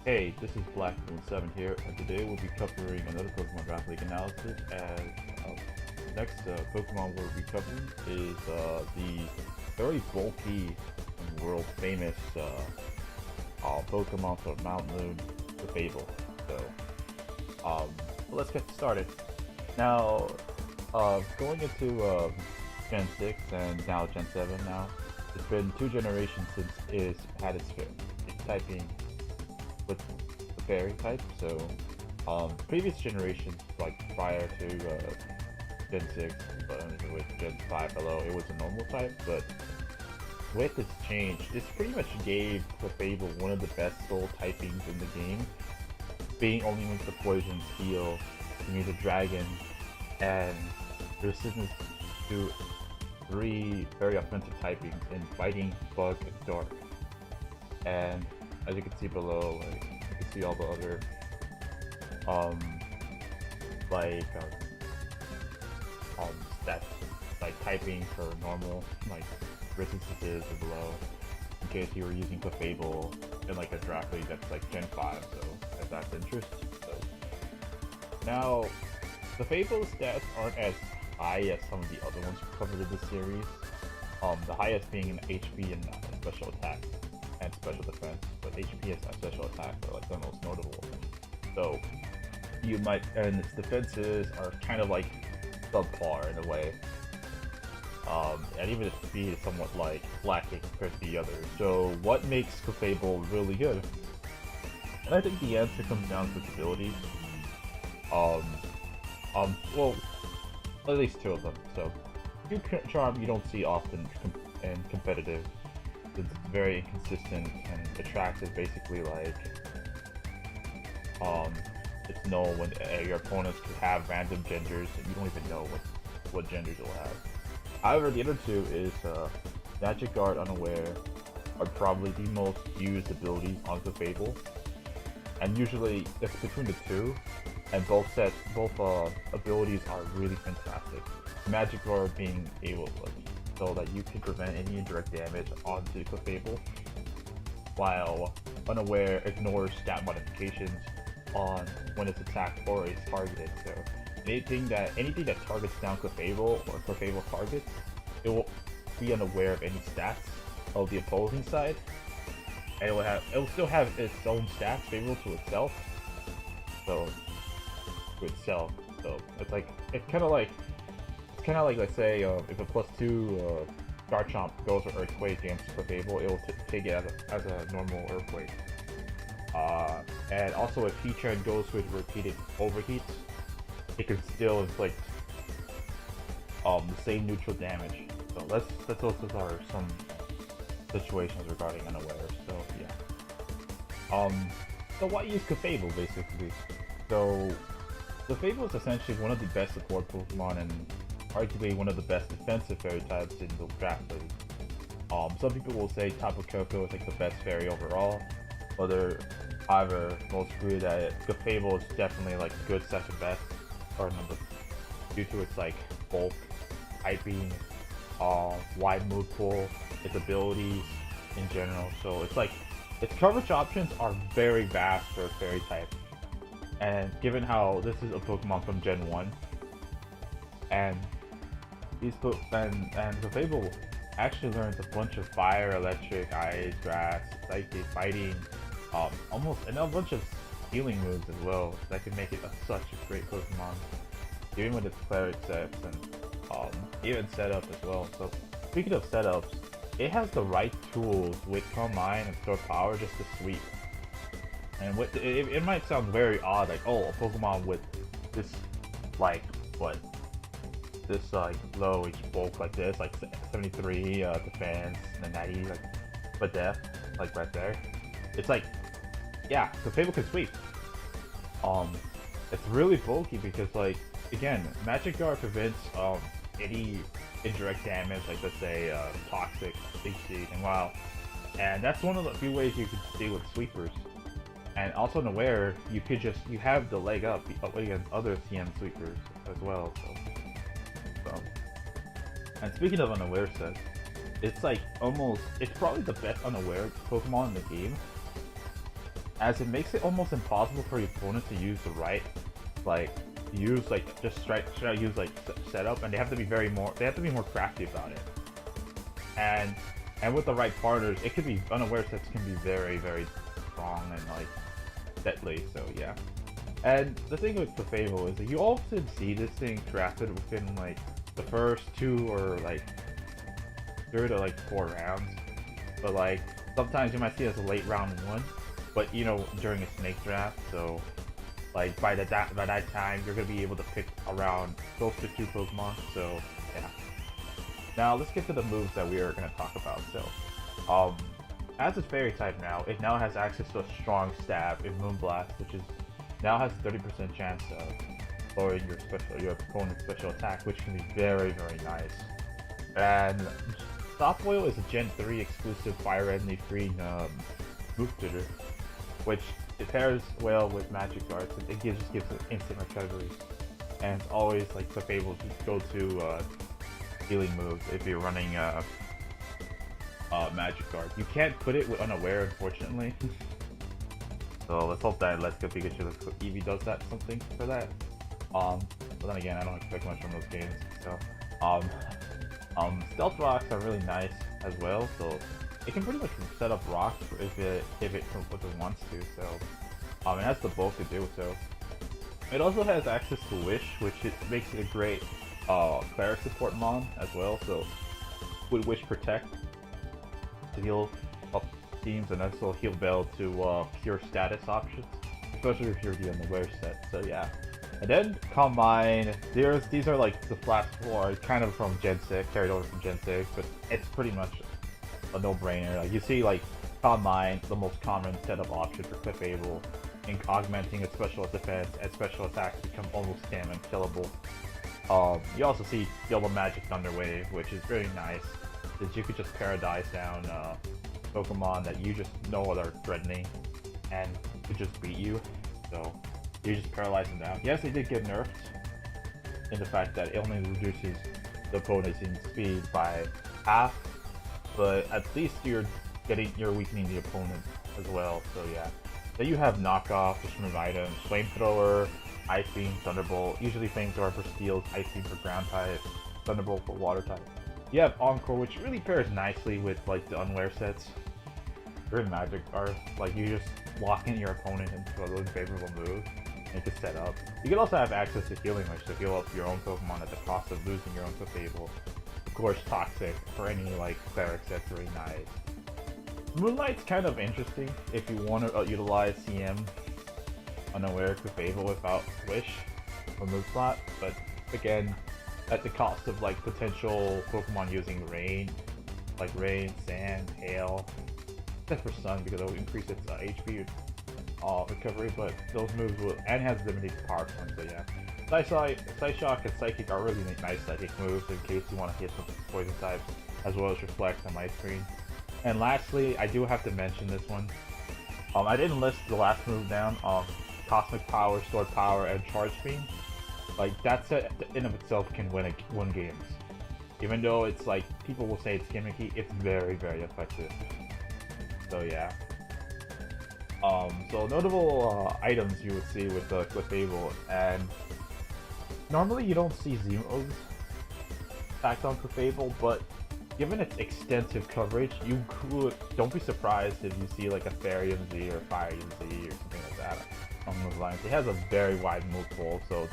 Hey, this is Black Moon 7 here, and today we'll be covering another Pokemon Draft League analysis. And next Pokemon we'll be covering is the very bulky and world famous Pokemon from Mount Moon, Clefable. So, let's get started. Now, going into Gen 6 and now Gen 7 now, it's been 2 generations since it's had its typing with the fairy type. So, previous generations, like prior to Gen 6, but with Gen 5 below, it was a normal type. But with its change, this pretty much gave Clefable one of the best soul typings in the game, being only linked to Poison, Steel, Immune to Dragon, and resistance to 3 very offensive typings in Fighting, Bug, and Dark. And as you can see below, like you can see all the other um like stats, like typing for normal, like resistances are below in case you were using Clefable in like a draft league that's like Gen 5, so if that's interest. So now the Fable stats aren't as high as some of the other ones we covered in this series. The highest being in HP and special attack and special defense, but HP and special attack are like the most notable. So you might, and its defenses are kind of like subpar in a way. And even its speed is somewhat like lacking compared to the others. So what makes Clefable really good? And I think the answer comes down to its abilities. Well, at least 2 of them. So, Charm you don't see often in competitive. It's very inconsistent and attractive. Basically, like it's known when your opponents could have random genders and you don't even know what genders you'll have. However, the other 2 is Magic Guard, Unaware are probably the most used abilities on the Fable, and usually it's between the 2, and both abilities are really fantastic. Magic Guard being able so that you can prevent any indirect damage onto Clefable, while Unaware ignores stat modifications on when it's attacked or is targeted. So anything that targets down Clefable or Clefable targets, it will be unaware of any stats of the opposing side, and it will still have its own stats favorable to itself. So it's kind of like let's say if a +2 Garchomp goes for Earthquake against Clefable, it will take it as a normal Earthquake. And also if Heatran goes with repeated overheats, it can still inflict the same neutral damage. So that's also some situations regarding Unaware. So yeah. So why use Clefable basically? So Clefable is essentially one of the best support Pokemon and arguably one of the best defensive fairy types in the draft league. Some people will say Tapu Koko is like the best fairy overall. However, most agree that Clefable is definitely like good second best or number due to its like bulk, typing, wide move pool, its abilities in general. So it's like its coverage options are very vast for a fairy type. And given how this is a Pokemon from Gen 1, and Clefable actually learns a bunch of fire, electric, ice, grass, psychic, fighting, and a bunch of healing moves as well that can make it such a great Pokemon, even with its cleric sets and even setup as well. So speaking of setups, it has the right tools with Calm Mind and Store Power just to sweep. And it might sound very odd, like, oh, a Pokemon with this, like, this, like, low HP bulk like this, like 73 defense, and 90, like, but death, like, right there. It's like, yeah, the Clefable can sweep. It's really bulky because, like, again, Magic Guard prevents, any indirect damage, like, let's say, Toxic, HC, and WoW. And that's one of the few ways you can deal with sweepers. And also Unaware, you have the leg up against other CM sweepers as well. So. And speaking of Unaware sets, it's like it's probably the best Unaware Pokemon in the game. as it makes it almost impossible for your opponent to use the right, like just straight use like setup, and they have to be more crafty about it. And with the right partners, it could be unaware sets can be very, very strong and like deadly. So yeah. And the thing with Clefable is that you often see this thing drafted within like the first 2 or like 3 to like 4 rounds. But like sometimes you might see it as a late round 1, but you know, during a snake draft, so like by that time you're gonna be able to pick around close to 2 Pokemon. So yeah. Now let's get to the moves that we are gonna talk about. So as a fairy type now, it now has access to a strong stab in Moonblast, which is now has 30% chance of lowering your opponent's special attack, which can be very, very nice. And Stop Oil is a Gen 3 exclusive Fire Enemy free move tutor, which it pairs well with Magic Arts, and it just gives it instant recovery. And it's always like Clefable to go to healing moves if you're running Magic Guard. You can't put it with Unaware, unfortunately. So let's hope that Let's Go Pikachu, Let's Go Eevee does that something for that. But then again, I don't expect much from those games. So Stealth Rocks are really nice as well. So it can pretty much set up rocks if it wants to. So it has the bulk to do so. It also has access to Wish, which makes it a great Cleric support mon as well. So with Wish Protect to heal up teams, and also Heal Bell to cure status options, especially if you're the Unaware set. So yeah. And then Combine, these are like the Flash 4, kind of from Gen 6, carried over from Gen 6, but it's pretty much a no-brainer. Like you see like Combine, the most common setup option for Clefable, in augmenting its special defense and special attacks become almost damn unkillable. You also see Yellow Magic Thunder Wave, which is really nice, since you could just Paradise down Pokemon that you just know are threatening and could just beat you. So you just paralyze them down. Yes, they did get nerfed in the fact that it only reduces the opponent's speed by half, but at least you're weakening the opponent as well. So yeah. Then you have Knockoff, just remove items, Flamethrower, Ice Beam, Thunderbolt. Usually Flamethrower for Steels, Ice Beam for Ground type, Thunderbolt for Water type. You have Encore, which really pairs nicely with like the Unaware sets. Or Magic Art, like you just lock in your opponent into a really favorable move, and you can set up. You can also have access to Healing Wish to heal up your own Pokemon at the cost of losing your own Clefable. Of course, Toxic for any like Cleric sets, really nice. Moonlight's kind of interesting if you want to utilize CM Unaware Clefable without Wish or Move Slot, but again, at the cost of like potential Pokemon using Rain, like Rain, Sand, Hail, except for Sun because it will increase its HP recovery, but those moves will, and has limited power points, so yeah. Psyshock and Psychic are really nice psychic moves in case you want to hit some poison types, as well as Reflect and Light Screen. And lastly, I do have to mention this one. I didn't list the last move down. Cosmic Power, Stored Power, and Charge Beam. Like that set in of itself can win games. Even though it's like people will say it's gimmicky, it's very, very effective. So yeah. So notable items you would see with the Clefable, and normally you don't see Z-moves stacked on Clefable, but given its extensive coverage, don't be surprised if you see like a Fairy Z or Fire Z or something like that on those lines. It has a very wide move pool, so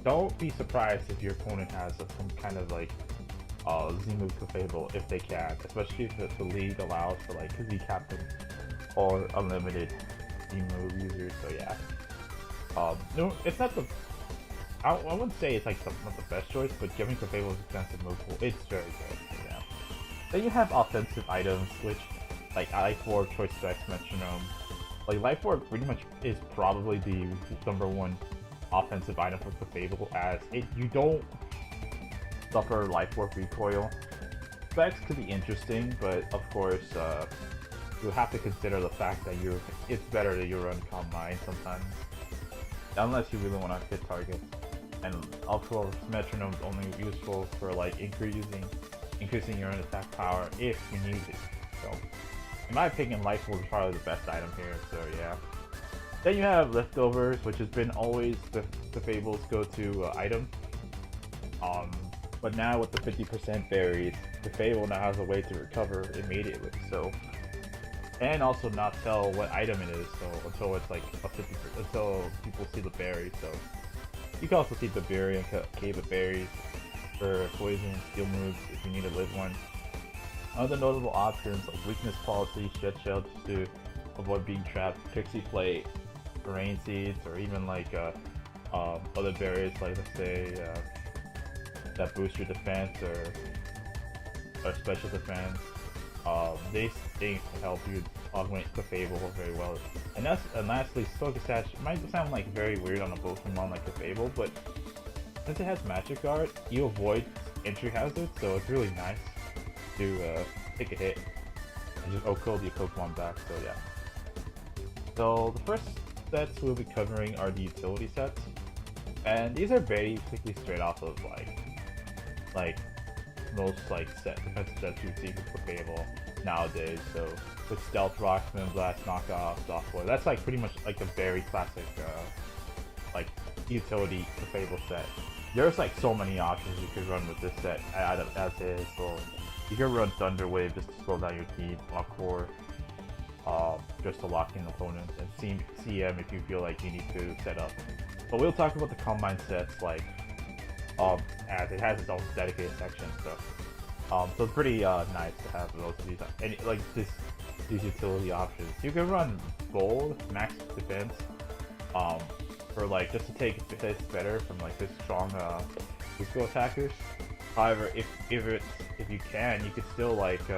don't be surprised if your opponent has some kind of like Z-move Clefable if they can, especially if the league allows for like Z-Captain or unlimited Z-move users. So yeah, no, it's not the. I wouldn't say it's like not the best choice, but giving Clefable's extensive move pool, it's very good. So yeah. Then you have offensive items, which like Life Orb, Choice Specs, Metronome. Like Life Orb pretty much is probably the #1 offensive item for Clefable, as you don't suffer Life Orb recoil. Specs could be interesting, but of course you have to consider the fact that it's better that you run Combine sometimes, unless you really want to hit targets. And of course, Metronome is only useful for like increasing your own attack power if you need it. So in my opinion, Life Orb is probably the best item here, so yeah. Then you have Leftovers, which has been always the Clefable's go-to item. But now with the 50% berries, Clefable now has a way to recover immediately, so... And also not tell what item it is, so until it's like a 50%, until people see the berry, so... You can also see the berry and cave of berries for poison and steel moves if you need to live one. Other notable options like weakness policy, shed shell just to avoid being trapped, pixie plate, rain seeds, or even like other berries like let's say that boost your defense or special defense. These things can help you augment Clefable very well. And lastly, Focus Sash might sound like very weird on a Pokemon like Clefable, but since it has Magic Guard, you avoid entry hazards, so it's really nice to take a hit and just kill the Pokemon back, so yeah. So the first sets we'll be covering are the utility sets, and these are basically straight off of like most like defensive sets you see with Clefable nowadays. So with Stealth Rock, Moonblast, Knockoff, Softboy, that's like pretty much like a very classic like utility Clefable set. There's like so many options you could run with this set as is. So you can run Thunder Wave just to slow down your team, Core, just to lock in opponents, and CM if you feel like you need to set up. But we'll talk about the Combine sets like as it has its own dedicated section, so it's pretty nice to have those of these and like these utility options. You can run Bold, Max Defense, for like just to take hits better from like this strong physical attackers. However, if you can, you could still like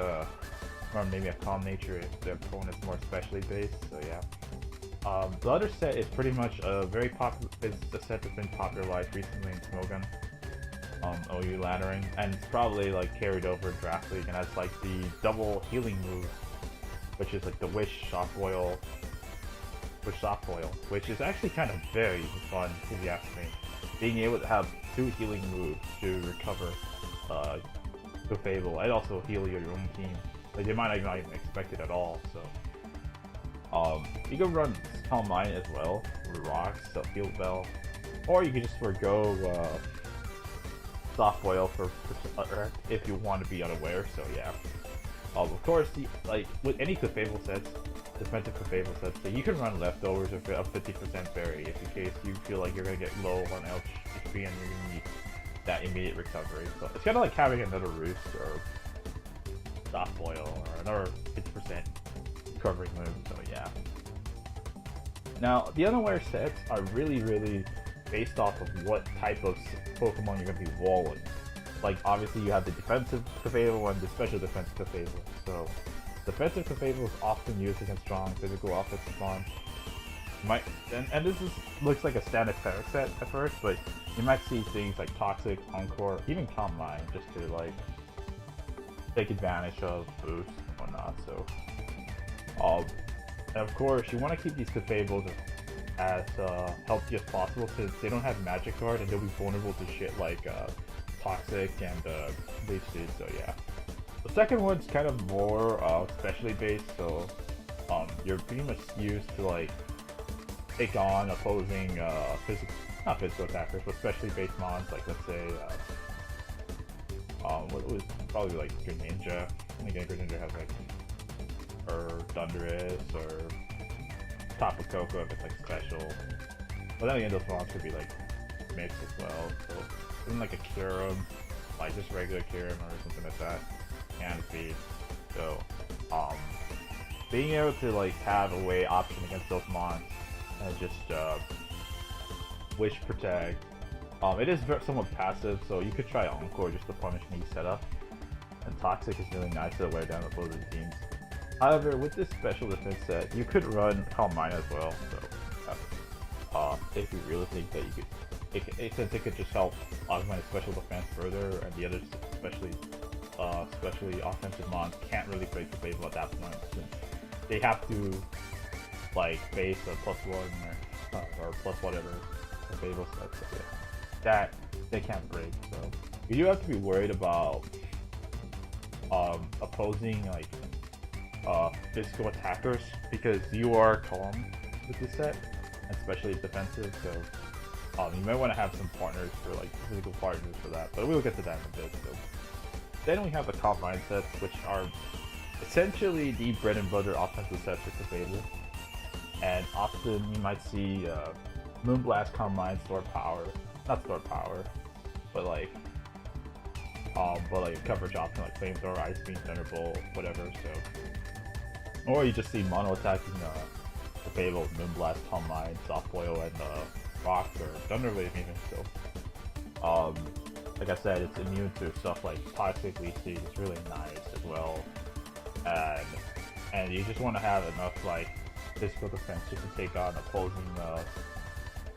run maybe a Calm Nature if the opponent is more specially based. So yeah. The other set is pretty much a very popular. It's a set that's been popularized recently in Smogon, OU laddering, and it's probably like carried over Draft League, and that's like the double healing move, which is like the Wish Soft Boil, which is actually kind of very fun if you ask me. Being able to have 2 healing moves to recover Clefable and also heal your own team. Like they might not even expect it at all. So you can run Calm Mind as well with Rocks, so Heal Bell, or you can just forgo Soft Boil for if you want to be unaware. So yeah. Of course, like with any Clefable sets, defensive Clefable sets, so you can run Leftovers with a 50% berry if in case you feel like you're gonna get low on HP and you're gonna need that immediate recovery. So it's kind of like having another Roost or Soft Boil or another 50% recovery move. So yeah. Now the unaware sets are really based off of what type of Pokemon you're gonna be walling. Like obviously you have the defensive Clefable and the special defensive Clefable. So defensive Clefable is often used against strong physical offensive mons. And this looks like a standard Ferric set at first, but you might see things like Toxic, Encore, even Calm Mind just to like take advantage of boost and whatnot. So and of course you want to keep these Clefables as healthy as possible since they don't have Magic Guard and they'll be vulnerable to shit like Toxic and Leaf Seed. So yeah. The second one's kind of more specially based, so you're pretty much used to like take on opposing not physical attackers, but specially based mons, like let's say what was probably like Greninja. I think Greninja has like or Thundurus or Tapu Koko if it's like special. But then again, those mons could be like mixed as well. So even like a Kyurem, like just regular Kyurem or something like that, can be. So being able to like have a way option against those mons and just Wish Protect. It is somewhat passive, so you could try Encore just to punish any setup. And Toxic is really nice to wear down opposing teams. However, with this special defense set, you could run Calm Mind as well. So if you really think that you could, since it could just help augment special defense further, and the others, especially offensive mons, can't really break the Clefable at that point since they have to like face a +1 or plus whatever Clefable set. So yeah, that they can't break. So you do have to be worried about opposing like physical attackers because you are calm with this set, especially defensive. So you might want to have some partners for like physical partners for that, but we'll get to that in a bit. So then we have the combine sets, which are essentially the bread and butter offensive sets for Clefable. And often you might see Moonblast combine not store power, but like coverage option like Flamethrower, Ice Beam, Thunderbolt, whatever. So, or you just see mono attacking Clefable, Moonblast, Combine, Soft Boil, and Rock or Thunderwave even. So, like I said, it's immune to stuff like Toxic Leech Seed. It's really nice as well, and you just want to have enough like physical defense just to take on opposing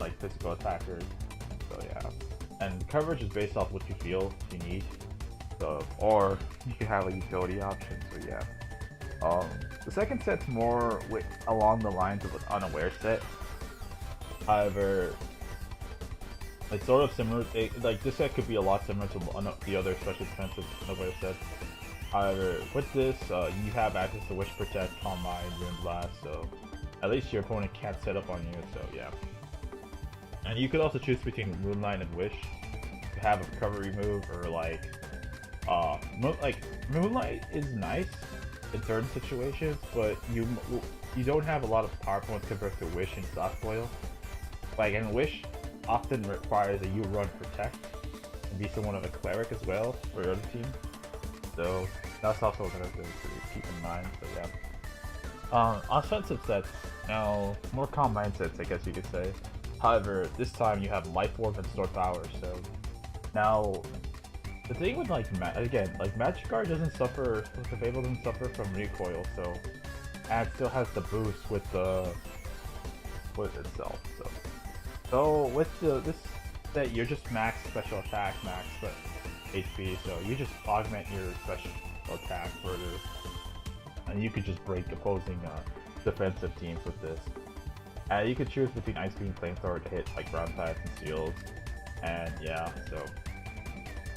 like physical attackers. So yeah, and coverage is based off what you feel you need. So, or you can have a utility option. So yeah. The second set's more along the lines of an unaware set. However, it's sort of similar. Like this set could be a lot similar to the other special defensive unaware sets. However, with this, you have access to Wish Protect, Calm Mind, Ruin Blast, so at least your opponent can't set up on you. So yeah. And you could also choose between Moonlight and Wish to have a recovery move, or like Moonlight is nice in certain situations, but you don't have a lot of power points compared to Wish and Soft Boil. Like, and Wish often requires that you run Protect and be somewhat of a cleric as well for your other team. So that's also another thing to keep in mind. So yeah. Offensive sets, now more combine sets, I guess you could say. However, this time you have Life Orb and Store Power. So now the thing with like Magic Guard doesn't suffer, Clefable doesn't suffer from recoil, so and it still has the boost with itself. So with this set, you're just max special attack, max HP. So you just augment your special attack further, and you could just break opposing defensive teams with this. And you could choose between Ice Beam, Flamethrower to hit like ground types and seals, and yeah. So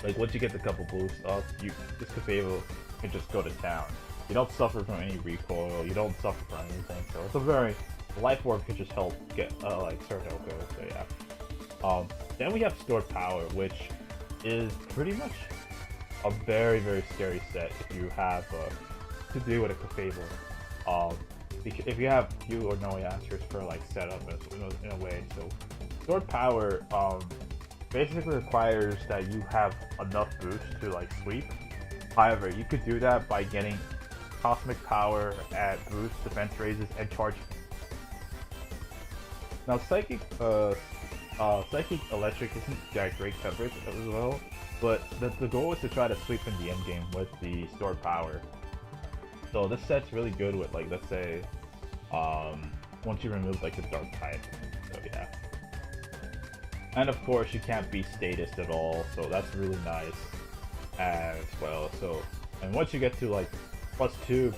like once you get the couple boosts up, this Clefable can just go to town. You don't suffer from any recoil, you don't suffer from anything, so it's a very Life Orb can just help get like certain Oko. So yeah. Then we have Stored Power, which is pretty much a very, very scary set if you have to do with a Clefable. If you have few or no answers for like setup in a way. So Stored Power basically requires that you have enough boost to like sweep. However, you could do that by getting Cosmic Power at boost, defense raises, and charge. Now Psychic Electric isn't that great coverage as well, but the goal is to try to sweep in the end game with the Stored Power. So this set's really good with like, let's say, once you remove like the Dark type. So yeah. And of course you can't be statist at all, so that's really nice as well. So, and once you get to like +2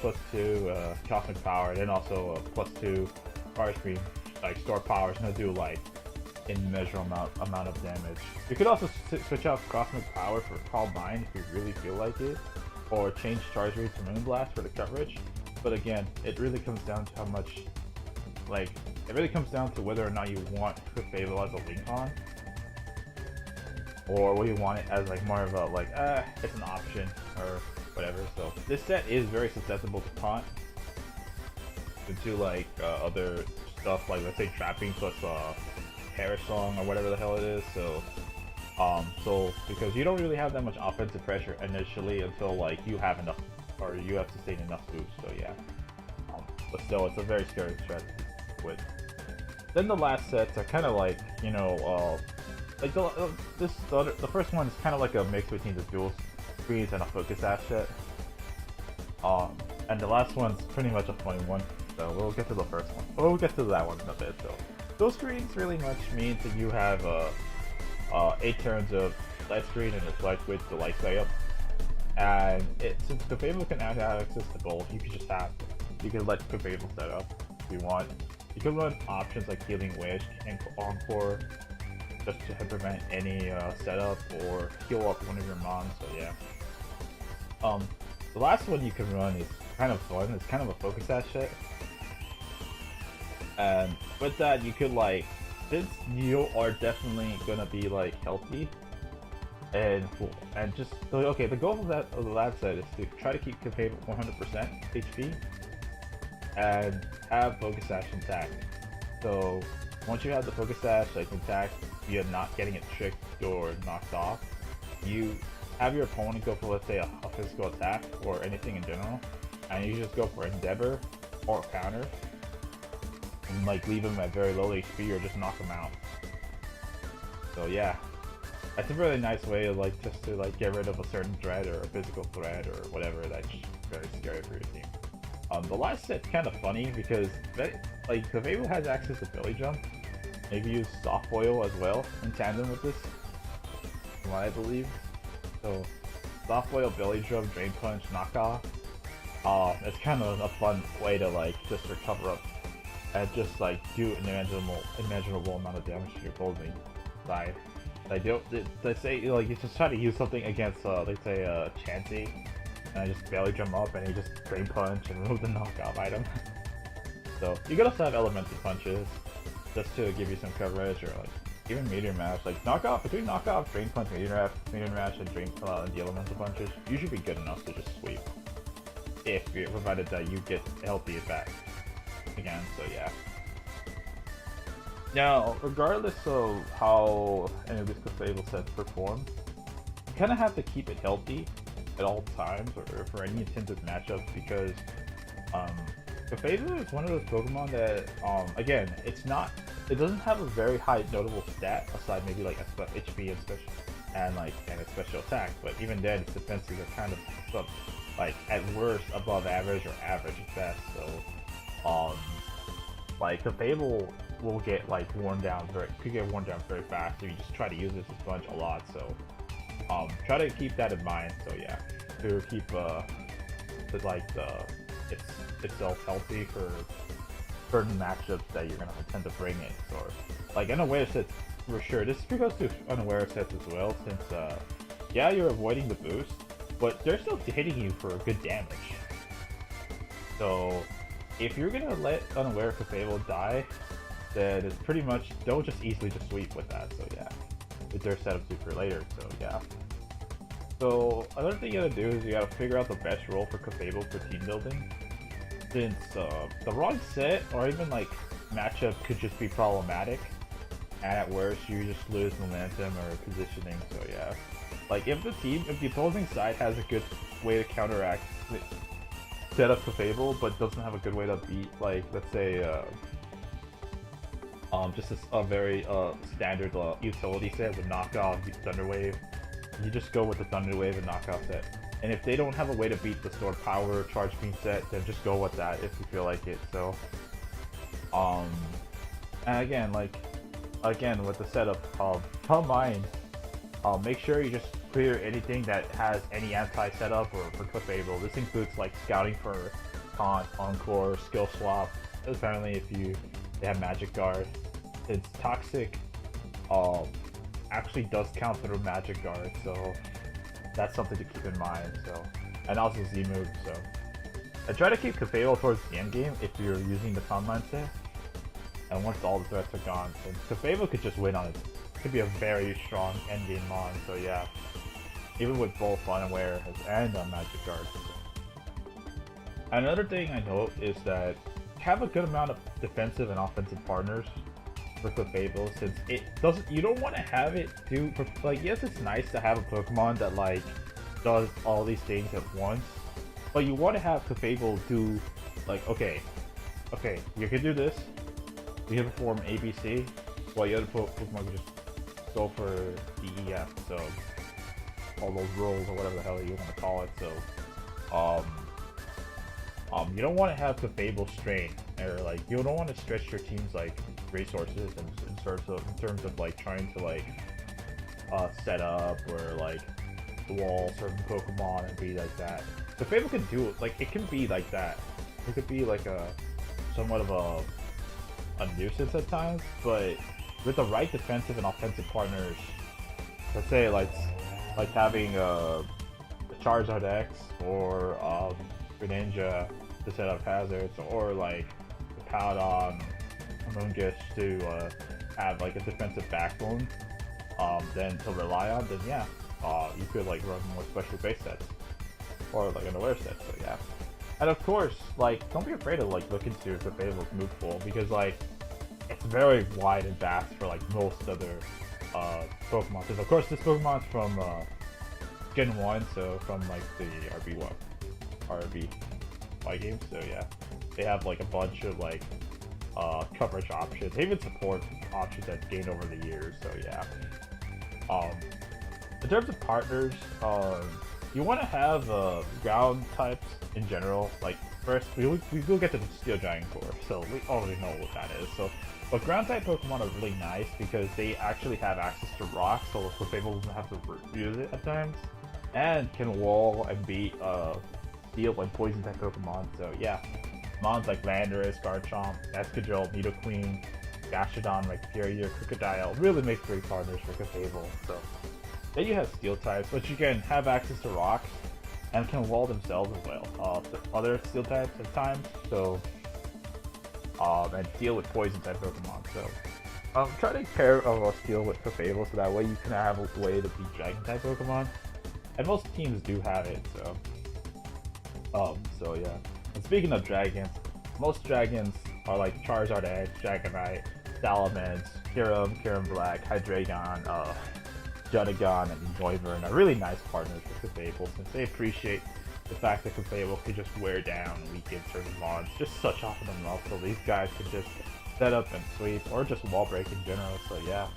Cosmic Power, then also +2 Fire Scream, like Store Power is gonna do like immeasurable amount of damage. You could also switch out Cosmic Power for Calm Mind if you really feel like it, or change Charge Rate to Moonblast for the coverage. But again, it really comes down to how much, like, it really comes down to whether or not you want Clefable as a link on, or whether you want it as like more of a like, it's an option or whatever. So this set is very susceptible to taunt into like other stuff, like let's say trapping plus Perish Song or whatever the hell it is. So because you don't really have that much offensive pressure initially until like you have enough, or you have sustained enough boost. So yeah, but still it's a very scary threat with. Then the last sets are kind of like, you know, like the first one is kind of like a mix between the dual screens and a focus ash set. And the last one's pretty much a funny one. So we'll get to the first one. We'll get to that one in a bit. So dual screens really much means that you have 8 turns of light screen and a light switch to light layup. And since Clefable can add access to both, you can let Clefable set up if you want. You can run options like Healing Wish and Encore just to prevent any setup or heal up one of your mons. So yeah. So the last one you can run is kind of fun. It's kind of a focus that shit. And with that, you could like, since you are definitely gonna be like healthy, and just okay. The goal of the lab set is to try to keep Clefable 100% HP and have focus sash intact. So once you have the focus sash like intact, you're not getting it tricked or knocked off. You have your opponent go for, let's say, a physical attack or anything in general, and you just go for Endeavor or counter, and like leave them at very low HP or just knock them out. So yeah, that's a really nice way of like just to like get rid of a certain threat or a physical threat or whatever that's very scary for your team. The last set's kind of funny because like Clefable has access to belly jump. Maybe use soft foil as well in tandem with this, from what I believe. So soft foil, belly jump, drain punch, knockoff. It's kind of a fun way to like just recover up and just like do an imaginable amount of damage to your opposing side. They say like you just try to use something against let's say Chansey, and I just belly jump up and you just drain punch and remove the knockoff item. So you could also have elemental punches just to give you some coverage, or like even meteor mash. Like between knockoff, drain punch, meteor mash, and the elemental punches, you should be good enough to just sweep, if you're provided that you get healthy back again. So yeah. Now, regardless of how any of these Clefable sets perform, you kind of have to keep it healthy at all times, or for any intended matchups, because Clefable is one of those Pokemon that, again, it doesn't have a very high notable stat, aside maybe like HP and its special attack, but even then its defenses are kind of like at worst above average or average at best. So like Clefable will get like could get worn down very fast, so you just try to use this sponge a lot. So try to keep that in mind. So yeah, to keep itself healthy for certain matchups that you're gonna tend to bring it. Or like unaware sets for sure. This goes to unaware sets as well, since yeah, you're avoiding the boost, but they're still hitting you for good damage. So if you're gonna let unaware Clefable die, then it's pretty much they'll just easily just sweep with that. So yeah, with their setup for later. So yeah. So another thing you gotta do is you gotta figure out the best role for Clefable for team building, since the wrong set or even like matchup could just be problematic, and at worst you just lose momentum or positioning. So yeah, like if the opposing side has a good way to counteract set up Clefable, but doesn't have a good way to beat, like let's say just a very standard utility set with knockoff Thunder Wave, you just go with the Thunder Wave and knockoff set. And if they don't have a way to beat the Stored Power Charge Beam set, then just go with that if you feel like it. So and again with the setup, come mind, make sure you just clear anything that has any anti-setup or for Clefable. This includes like scouting for taunt, encore, skill swap. Apparently if they have Magic Guard, it's toxic actually does count through Magic Guard, so that's something to keep in mind. So, and also Z moves. So I try to keep Clefable towards the end game if you're using the combine set, and once all the threats are gone, so Clefable could just win on it. Could be a very strong end game mon. So yeah, even with both Unaware and Magic Guard. So. Another thing I note is that have a good amount of defensive and offensive partners for Clefable, since you don't want to have it do, like, yes, it's nice to have a Pokemon that like does all these things at once, but you want to have Clefable do like, okay, you can do this, you can perform ABC, while the other Pokemon can just go for DEF, so all those rolls or whatever the hell you want to call it. So you don't want to have Clefable strain, or like you don't want to stretch your team's like resources in terms of like trying to like set up or like wall certain Pokemon and be like that. Clefable can do it, like it can be like that. It could be like a somewhat of a nuisance at times, but with the right defensive and offensive partners, let's say like having Charizard X or Greninja to set up hazards, or like the Powdon, Amoongush to have like a defensive backbone, then to rely on, then yeah, you could like run more special base sets or like an aware set. So yeah, and of course, like don't be afraid to like look into Clefable's move pool, because like it's very wide and vast for like most other Pokemon. Because of course this Pokemon's from Gen 1, so from like the RBY games. So yeah, they have like a bunch of like coverage options. They even support options that's gained over the years. So yeah. In terms of partners, you want to have ground types in general. Like first, we will get to the Steel Giant Core, so we already know what that is. So, but ground type Pokemon are really nice because they actually have access to rocks, so Clefable doesn't have to use it at times, and can wall and beat Steel and Poison type Pokemon. So yeah, mons like Landorus, Garchomp, Escadrille, Nidoqueen, Gastrodon, Rhyperior, Crocodile really make great partners for Clefable. So then you have Steel types, which you can have access to rocks and can wall themselves as well. The other Steel types at times, so and deal with Poison type Pokemon. So try to pair a Steel with Clefable so that way you can have a way to beat Dragon type Pokemon, and most teams do have it. So yeah. And speaking of dragons, most dragons are like Charizard X, Dragonite, Salamence, Kyurem Black, Hydreigon, Judagon, and Noivern are really nice partners with Clefable, since they appreciate the fact that Clefable can just wear down and weaken certain mons just such often enough, so these guys can just set up and sweep, or just wall break in general. So yeah.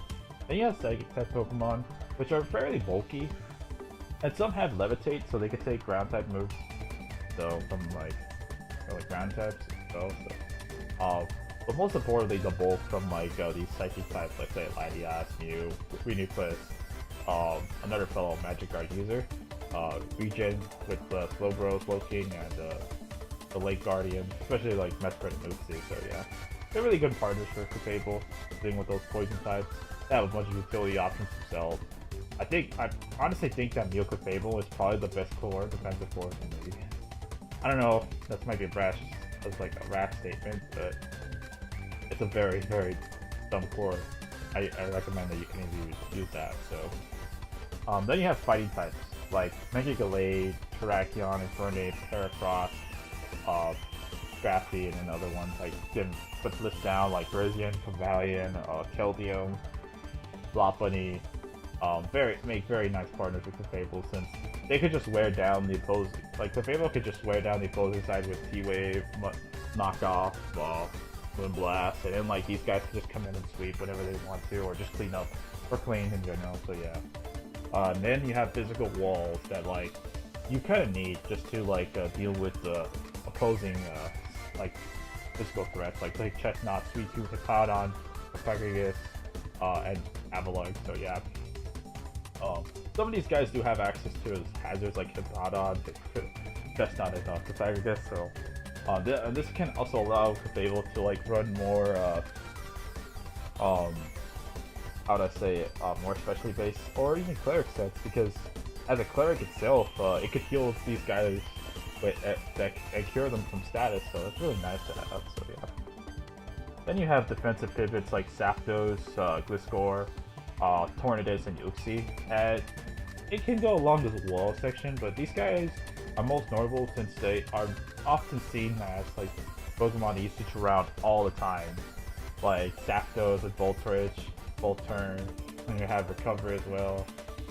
Then you have Psychic type Pokemon, which are fairly bulky, and some have Levitate, so they can take ground type moves. So from like ground types as well. So, but most importantly, the bulk from like these Psychic types, like say Latias, Mew, Renewclus, another fellow Magic Guard user, Regen with Slowbro, Slowking, and the Lake Guardian, especially like Mesprit and Uxie. So yeah, they're really good partners for Clefable, dealing with those poison types. They have a bunch of utility options themselves. I honestly think that Mew Clefable is probably the best core defensive core in the league. I don't know, that might be a rash statement, but it's a very, very dumb core. I recommend that you can use that. So, then you have fighting types like Mega Gallade, Terrakion, Infernape, Heracross, Scrafty, and then other ones like you can put the list down like Brazian, Cavalion, Keldeo, Lopunny. Make very nice partners with Clefable, since they could just wear down the opposing. Like Clefable could just wear down the opposing side with T-Wave, Knockoff, Moonblast, and then like these guys can just come in and sweep whenever they want to, or just clean up, or clean in general. So yeah. And then you have physical walls that like you kind of need just to like deal with the opposing like physical threats, like Chestnut, Sweet-Tooth, Hippowdon, Pyragus, and Avalugg. So yeah. Some of these guys do have access to hazards like Hippowdon, Chestnut, and Pyragus. So this can also allow Clefable to like run more how would I say it, more specially based, or even cleric sets, because as a cleric itself, it could heal these guys and cure them from status, so it's really nice to have. So yeah. Then you have defensive pivots like Zapdos, Gliscor, Tornadus, and Uxie, and it can go along this wall section, but these guys are most notable since they are often seen as like Pokemon that used to surround all the time, like Zapdos with Voltorage, Volturn, and you have Recover as well,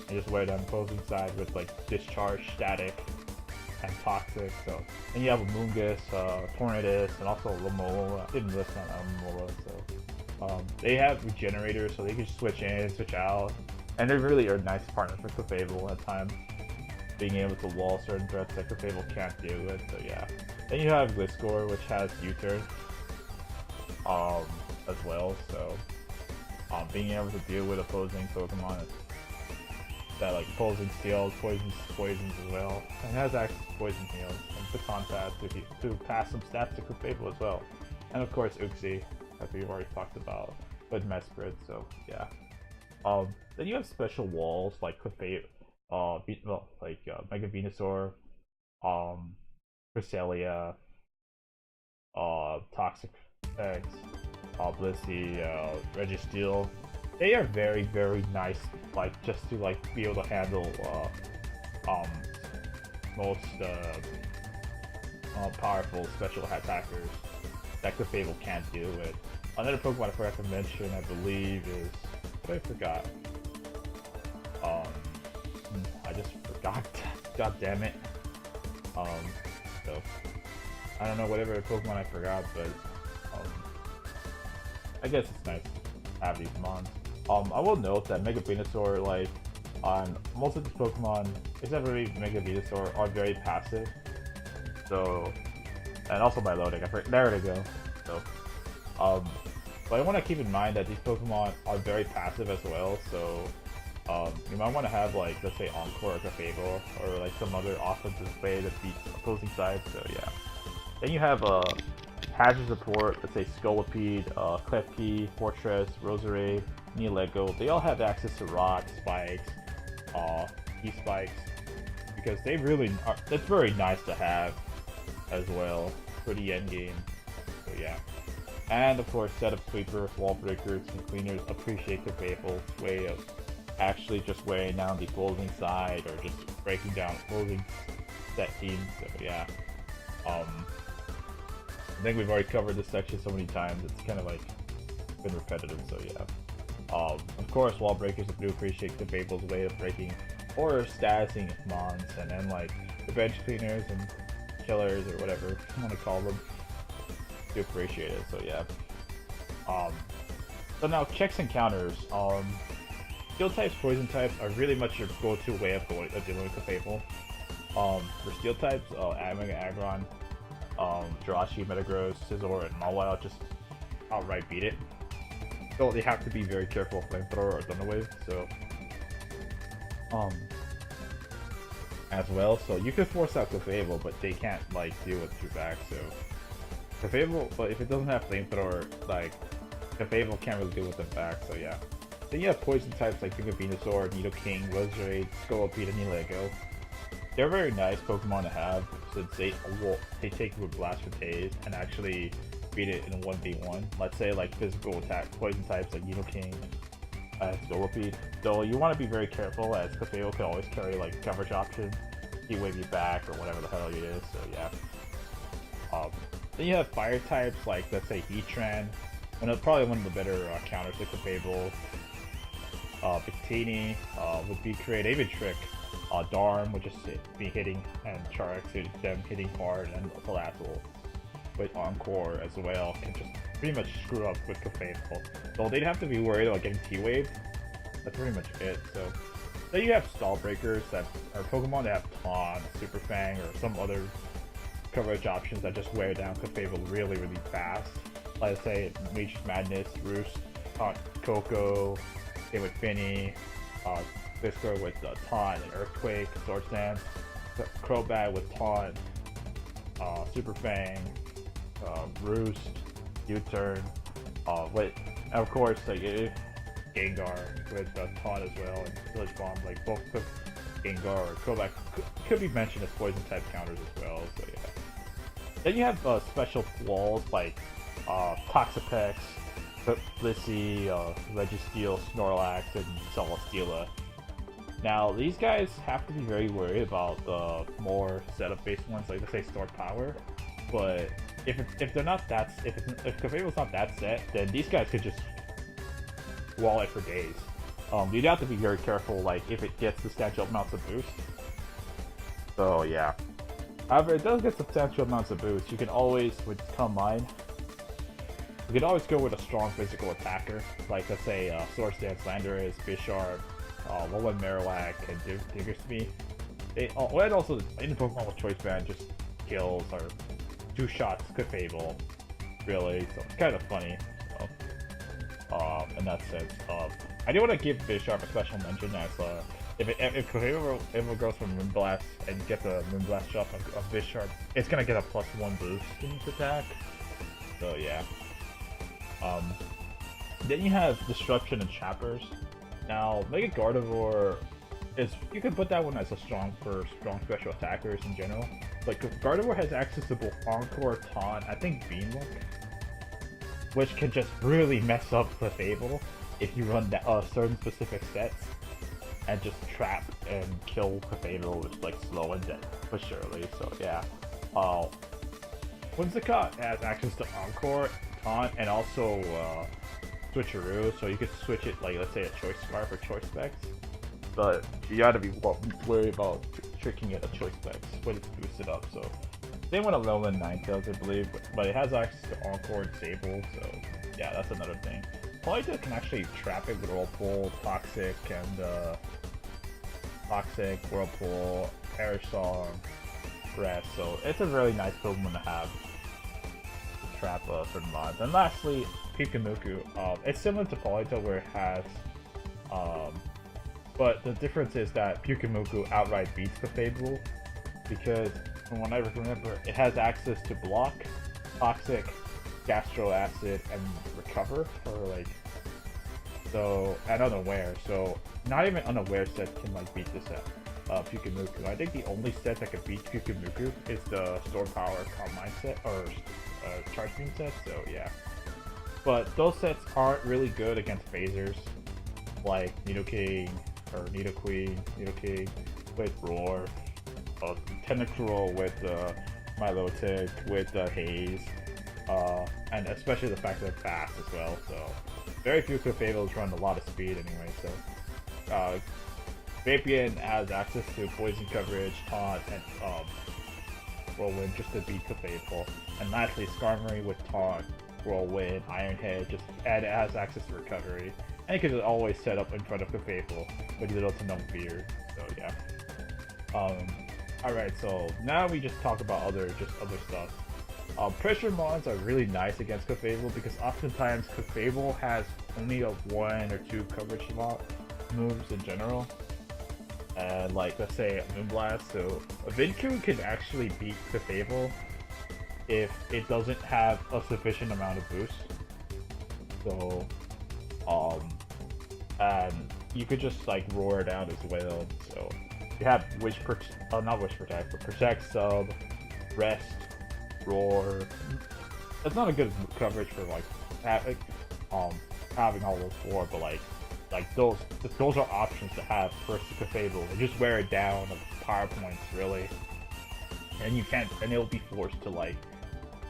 and just wear down opposing side with like Discharge, Static, and Toxic. So, and you have a Moongus, Tornadus, and also Lamola. I didn't list on Lamola, so they have Regenerators, so they can switch in, switch out, and they really are nice partners for Clefable at times, being able to wall certain threats that Clefable can't deal with. So yeah. Then you have Gliscor, which has U-turn as well. So being able to deal with opposing Pokemon that like opposing Steals, Poisons as well, and has access to Poison Heals and the Contact to pass some stats to Clefable as well. And of course Uxie, as we've already talked about, with Mesprit. So yeah. Then you have special walls like Clefable, Mega Venusaur, um, Cresselia, Toxic X, Blissey, Registeel. They are very, very nice, like, just to, like, be able to handle, most, powerful special attackers that Clefable can't deal with. Another Pokemon I forgot to mention, I believe, is... what I forgot? I just forgot. God damn it. So... I don't know whatever Pokemon I forgot, but... I guess it's nice to have these mons. I will note that Mega Venusaur, like, on most of these Pokemon, except for Mega Venusaur, are very passive. So, and also by loading, there we go. So, but I want to keep in mind that these Pokemon are very passive as well. So, you might want to have, like, let's say Encore or Clefable, or like some other offensive way to beat opposing sides. So yeah. Then you have hazard support, let's say Scolipede, Klefki, Fortress, Roserade, Neolego. They all have access to Rock, Spikes, E-Spikes, because they really are, that's very nice to have as well for the end game. So yeah. And of course, Setup Sweeper, Wall Breakers, and Cleaners appreciate the Clefable's way of actually just wearing down the opposing side or just breaking down opposing set teams. So yeah. I think we've already covered this section so many times, it's kind of like been repetitive, so yeah. Of course, Wall Breakers do appreciate the Clefable's way of breaking or statusing mons, and then like the Bench Cleaners and Killers or whatever you want to call them do appreciate it, so yeah. So now checks and counters. Steel types, poison types are really much your go-to way of dealing with Clefable. For steel types, Mega Aggron, Jirachi, Metagross, Scizor, and Mawile just outright beat it. So they have to be very careful of Flamethrower or Thunder Wave, so as well. So you can force out Clefable, but they can't like deal with your back, so Clefable, but if it doesn't have Flamethrower, like Clefable can't really deal with them back, so yeah. Then you have poison types like Mega Venusaur, Nidoking, Roserade, Scolipede, and Neolego. They're very nice Pokemon to have since they take Root Blast for Days and actually beat it in a 1v1. Let's say like physical attack poison types like Nidoking and Scolipede. Though you want to be very careful as Clefable can always carry like coverage option, Heat Wave you back or whatever the hell it is. So yeah. Then you have fire types like let's say Heatran, probably one of the better counters to Clefable. Victini would be create even Trick. Darm would just be hitting, and Charx them hitting hard, and Collateral with Encore as well can just pretty much screw up with Clefable. So they'd have to be worried about getting T-Waved. That's pretty much it. So then you have Stall Breakers that are Pokemon that have Taunt, Super Fang, or some other coverage options that just wear down Clefable really, really fast. Like I say, Mage's Madness, Roost, Coco, same with Finny, Fisker with Taunt and Earthquake, Swords Dance, Crobat with Taunt, Super Fang, Roost, U-Turn, and of course Gengar with Taunt as well, and Village Bomb, like both Gengar or Crobat could be mentioned as poison type counters as well, so yeah. Then you have special walls like Toxapex, Blissey, Registeel, Snorlax, and Celesteela. Now, these guys have to be very worried about the more setup-based ones, like let's say Store Power. But if they're not that, if Clefable's not that set, then these guys could just wall it for days. You'd have to be very careful, like if it gets substantial amounts of boost. So yeah. However, it does get substantial amounts of boost. You can always, with Calm Mind, you can always go with a strong physical attacker, like let's say Swords Dance, Landorus, Bisharp, Alolan Marowak, and Diggersby. And also, any Pokemon with Choice Band just kills or two shots Clefable, really, so it's kind of funny. So, in that sense. I do want to give Bisharp a special mention as if Clefable ever goes from Moonblast and gets a Moonblast shot of Bisharp, it's gonna get a +1 boost in its attack. So yeah. Then you have Disruption and Chappers. Now, Mega Gardevoir is you can put that one as a strong special attackers in general. Like Gardevoir has access to both Encore, Taunt, I think Beanlook, which can just really mess up Clefable if you run that certain specific sets and just trap and kill Clefable with like slow and dead for surely. So yeah, Whimsicott has access to Encore, Taunt, and also Switcheroo, so you could switch it like let's say a Choice Scarf or Choice Specs. But you gotta be worried about tricking it a Choice Specs when it's boosted up. So they want a Lowland Ninetales, I believe, but it has access to Encore and Sable, so yeah, that's another thing. Polita can actually trap it with Whirlpool, Toxic, and Toxic, Whirlpool, Perish Song, Rest, so it's a really nice Pokemon to have to trap certain mods. And lastly, Pikamuku. It's similar to Polita where it has, but the difference is that Pikamuku outright beats Clefable because from what I remember, it has access to Block, Toxic, Gastro Acid, and Recover, or like, so, and Unaware. So not even Unaware set can like beat this set. Pikamuku. I think the only set that can beat Pikamuku is the Store Power Calm Mind set, or Charge Beam set, so yeah. But those sets aren't really good against phasers, like Nidoking, or Nidoqueen, Nidoking with Roar, Tentacruel with Milotic, with Haze, and especially the fact that they're fast as well, so very few Clefables run a lot of speed anyway, so Vapian has access to Poison Coverage, Taunt, and Whirlwind just to beat Clefable. And lastly, Skarmory with Taunt, Whirlwind, Iron Head, and it has access to Recovery. And it can just always set up in front of Clefable with little to no fear. So yeah. Alright, so now we just talk about other stuff. Pressure mods are really nice against Clefable because oftentimes Clefable has only a 1 or 2 coverage moves in general. And like let's say Moonblast, so a Vidcoo can actually beat Clefable if it doesn't have a sufficient amount of boost. So and you could just like roar it out as well. So you have not Wish Protect, but Protect, Sub, Rest, Roar. That's not a good coverage for like having all those 4, but like those are options to have first to Clefable. And just wear it down of power points really, and you can't, and it'll be forced to like,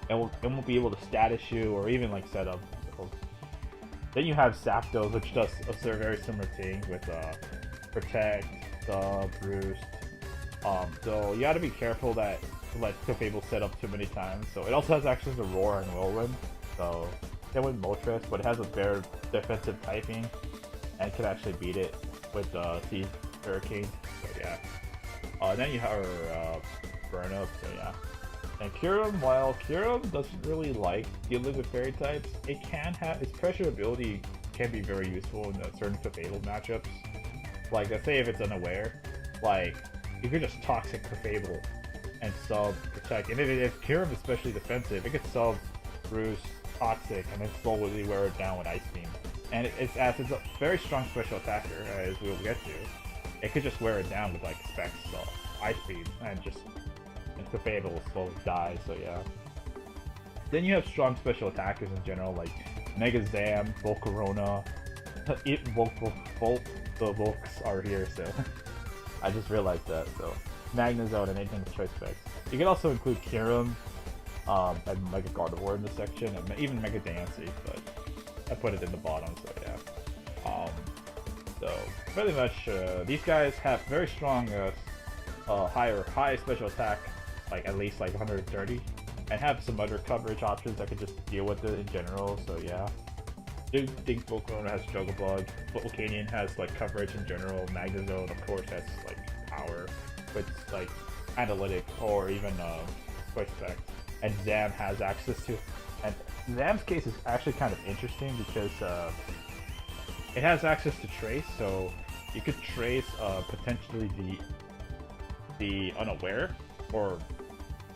it won't be able to status you or even like set up. So then you have Zapdos, which does a very similar thing with Protect, Sub, Roost. So you got to be careful that let Clefable set up too many times. So it also has access to Roar and Whirlwind. So it went Moltres, but it has a better defensive typing. And could actually beat it with Sea Hurricane, so yeah. Then you have Burn Up, so yeah. And Kyurem, while Kyurem doesn't really like dealing with fairy types, it can have its pressure ability can be very useful in certain Clefable matchups. Like let's say if it's unaware, like you could just Toxic Clefable and sub Protect. And if Kyurem is especially defensive, it could sub Roost, Toxic, and then slowly wear it down with Ice Beam. And it's a very strong special attacker, as we'll get to. It could just wear it down with like Specs, so Ice Beam, and Clefable will slowly die, so yeah. Then you have strong special attackers in general, like Mega Zam, Volcarona, the Volks are here, so I just realized that, so Magnezone and anything with Choice Specs. You can also include Kyurem, and Mega Gardevoir in this section, and even Mega Dancy, but I put it in the bottom, so yeah. So pretty much these guys have very strong high special attack, like at least like 130, and have some other coverage options that could just deal with it in general, so yeah. I think Volcarona has Juggle Bug, Volcanion has like coverage in general, Magnezone of course has like power with like analytic or even Quick Spec, and Zam has access to. And Zam's case is actually kind of interesting because it has access to Trace, so you could trace potentially the unaware, or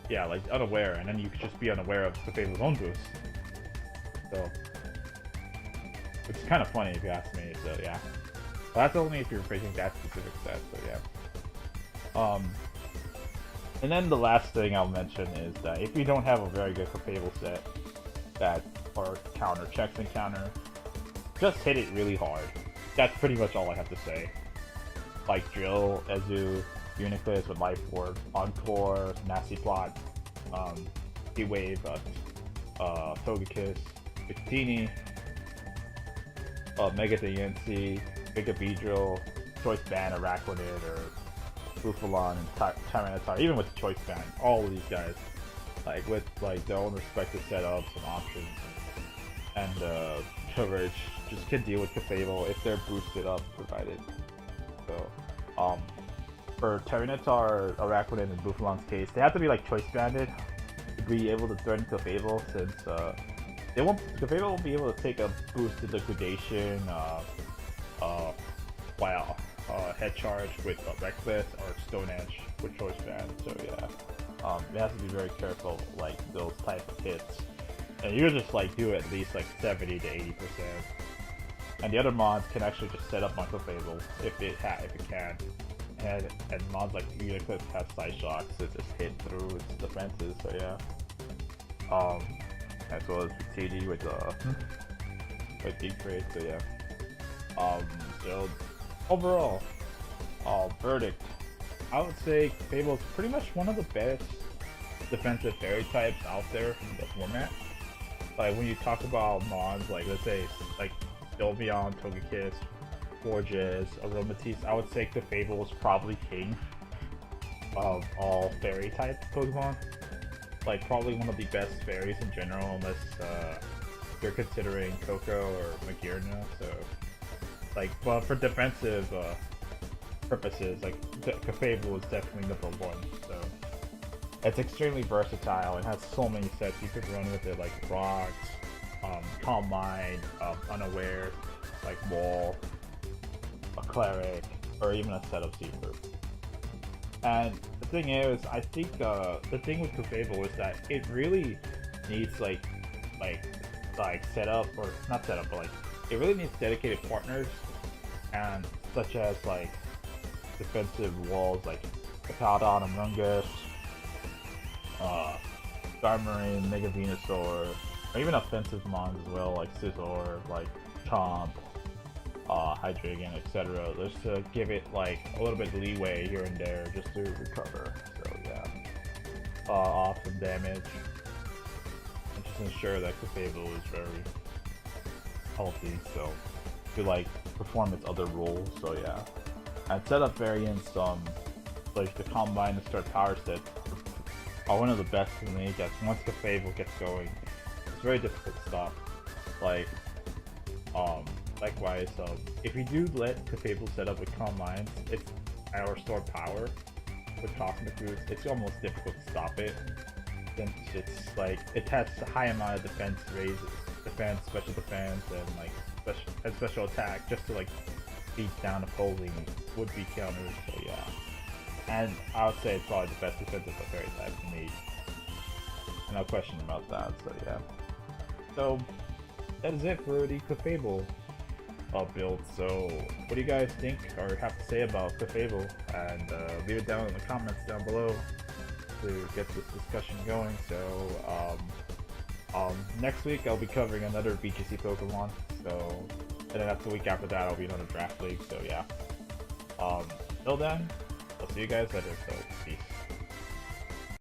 yeah, like unaware, and then you could just be unaware of the Clefable's own boost. So, which is kind of funny if you ask me. So yeah. But that's only if you're picking that specific set, so yeah. And then the last thing I'll mention is that if you don't have a very good Clefable set that or counter checks and counter, just hit it really hard. That's pretty much all I have to say. Like Drill, Ezu, Uniclus with Life Orb, Encore, Nasty Plot, T-Wave, Togekiss, Victini, Mega DNC, Mega Beedrill, Choice Band, Araquanid, or Bufalon, and Tyranitar, even with Choice Band, all of these guys, like with like their own respective setups and options and coverage, just can deal with Clefable if they're boosted up, provided. So, for Tyranitar, Araquanid, and Bufalon's case, they have to be like Choice Banded to be able to threaten Clefable, since Clefable won't be able to take a boosted liquidation, head charge with Reckless or Stone Edge with Choice Band. So yeah, it has to be very careful like those type of hits, and you just like do at least like 70 to 80%. And the other mods can actually just set up on Clefable if it can. And mods like Uniclip have Side Shocks that just hit through its defenses. So yeah. As well as TD with Deep Trade. So yeah. So overall, verdict. I would say Clefable is pretty much one of the best defensive fairy types out there in the format. Like when you talk about mods, like let's say like Sylveon, Togekiss, Forges, Aromatisse, I would say Clefable is probably king of all fairy type Pokemon. Like probably one of the best fairies in general, unless you're considering Coco or Magearna. So like, but for defensive purposes, like Clefable is definitely number one. So it's extremely versatile and has so many sets you could run with it, like Rocks, Calm Mind, Unaware, like Wall, a Cleric, or even a set of Seaper. And the thing is, I think the thing with Clefable is that it really needs like setup, or not setup, but like it really needs dedicated partners, and such as like defensive walls like Capadon, Amoonguss, Garmarine, Mega Venusaur, or even offensive mons as well, like Scizor, like Chomp, Hydreigon, etc. Just to give it like a little bit of leeway here and there, just to recover. So yeah, off some damage, and just ensure that Clefable is very healthy, so to like perform its other roles. So yeah, and setup variants, like the Combine and Start Power set are one of the best in the league. As once Clefable gets going, it's very difficult to stop. Like, likewise, if you do let Clefable set up with Calm Minds, it's or Store Power with Cosmic Roots, it's almost difficult to stop it, since it's like it has a high amount of defense raises, special defense, and like special attack, just to like beat down opposing would-be counters. So yeah, and I would say it's probably the best defensive fairy type in the league. No question about that. So yeah, so that is it for the Clefable build. So what do you guys think or have to say about Clefable? And leave it down in the comments down below to get this discussion going. So next week I'll be covering another BGC Pokemon. So and then after the week after that I'll be in another draft league. So yeah, till then, I'll see you guys later. So